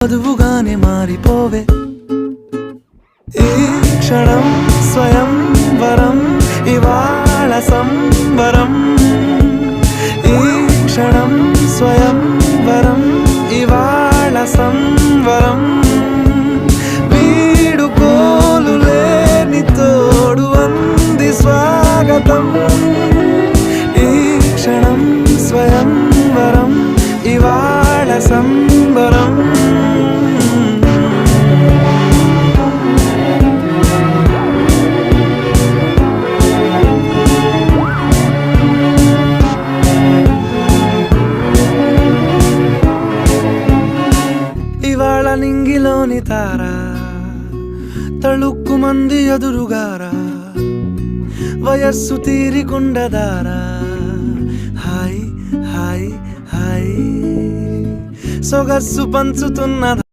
చదువుగానే మారిపోవే ఈ క్షణం స్వయం వరం ఇవాళ సంబరం ఈ క్షణం స్వయం వరం ఇవాళ సంవరం వీడుకోలు లేని తోడు అంది స్వాగతం ఈ క్షణం స్వయం వరం ఇవాళ సంబరం ఇవాళ నింగిలోని తారా తళుక్కు మంది ఎదురుగారా వయస్సు తీరికుండదారా హాయ్ హాయ్ హాయ్ సొగస్సు పంచుతున్న